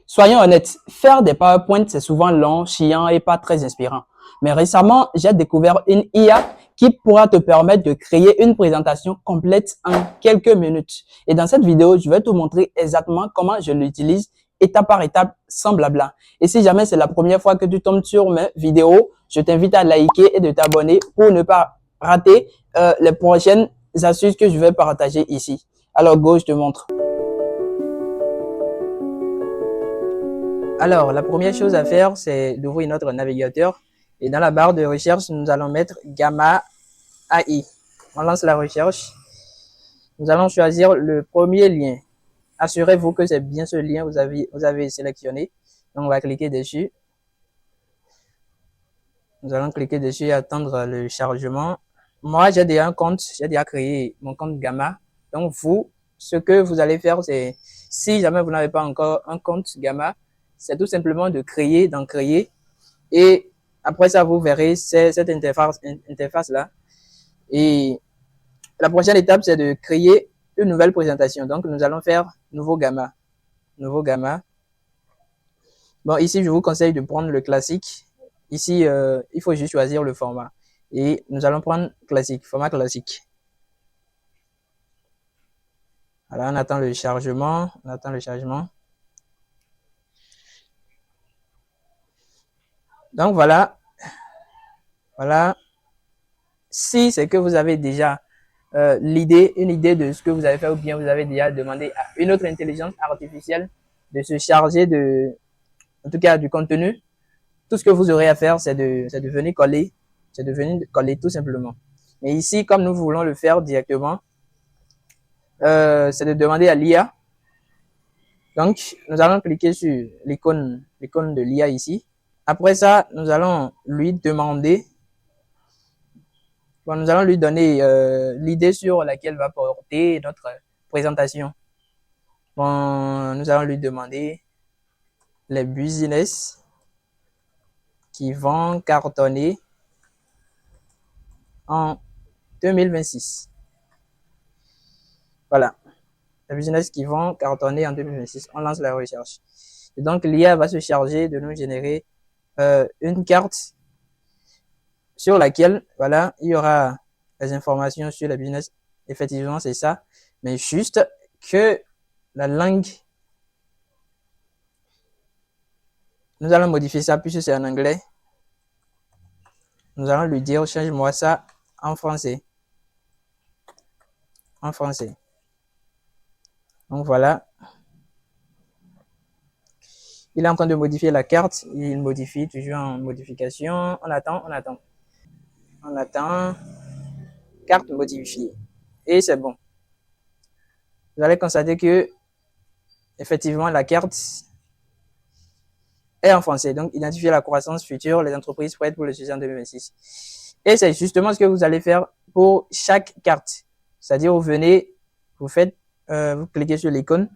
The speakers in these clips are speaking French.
Soyons honnêtes, faire des PowerPoint, c'est souvent long, chiant et pas très inspirant. Mais récemment, j'ai découvert une IA qui pourra te permettre de créer une présentation complète en quelques minutes. Et dans cette vidéo, je vais te montrer exactement comment je l'utilise étape par étape sans blabla. Et si jamais c'est la première fois que tu tombes sur mes vidéos, je t'invite à liker et de t'abonner pour ne pas rater les prochaines astuces que je vais partager ici. Alors go, je te montre. Alors, la première chose à faire, c'est d'ouvrir notre navigateur. Et dans la barre de recherche, nous allons mettre Gamma AI. On lance la recherche. Nous allons choisir le premier lien. Assurez-vous que c'est bien ce lien que vous avez sélectionné. Donc, on va cliquer dessus. Nous allons cliquer dessus et attendre le chargement. Moi, j'ai déjà un compte. J'ai déjà créé mon compte Gamma. Donc, vous, ce que vous allez faire, c'est, si jamais vous n'avez pas encore un compte Gamma, c'est tout simplement de créer, d'en créer. Et après ça, vous verrez cette interface-là. Et la prochaine étape, c'est de créer une nouvelle présentation. Donc, nous allons faire nouveau gamma. Nouveau gamma. Bon, ici, je vous conseille de prendre le classique. Ici, il faut juste choisir le format. Et nous allons prendre classique, format classique. Voilà, on attend le chargement. On attend le chargement. Donc, voilà. Voilà. Si c'est que vous avez déjà une idée de ce que vous avez fait ou bien vous avez déjà demandé à une autre intelligence artificielle de se charger en tout cas, du contenu, tout ce que vous aurez à faire, c'est de venir coller tout simplement. Mais ici, comme nous voulons le faire directement, c'est de demander à l'IA. Donc, nous allons cliquer sur l'icône de l'IA ici. Après ça, nous allons lui demander, nous allons lui donner l'idée sur laquelle va porter notre présentation. Bon, nous allons lui demander les business qui vont cartonner en 2026. Voilà. Les business qui vont cartonner en 2026. On lance la recherche. Et donc, l'IA va se charger de nous générer une carte sur laquelle, voilà, il y aura les informations sur les business. Effectivement, c'est ça. Mais juste que la langue, nous allons modifier ça puisque c'est en anglais. Nous allons lui dire, change-moi ça en français. En français. Donc voilà. Il est en train de modifier la carte. Il modifie, toujours en modification. On attend, on attend. On attend. Carte modifiée. Et c'est bon. Vous allez constater que, effectivement, la carte est en français. Donc, identifier la croissance future, les entreprises prêtes pour le succès en 2026. Et c'est justement ce que vous allez faire pour chaque carte. C'est-à-dire, vous venez, vous faites, vous cliquez sur l'icône,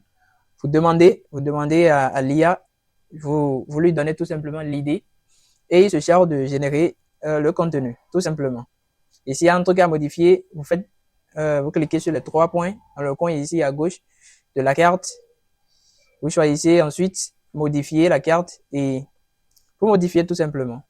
vous demandez à l'IA, vous lui donnez tout simplement l'idée et il se charge de générer le contenu, tout simplement. Et s'il y a un truc à modifier, vous cliquez sur les 3 points dans le coin ici à gauche de la carte. Vous choisissez ensuite modifier la carte et vous modifiez tout simplement.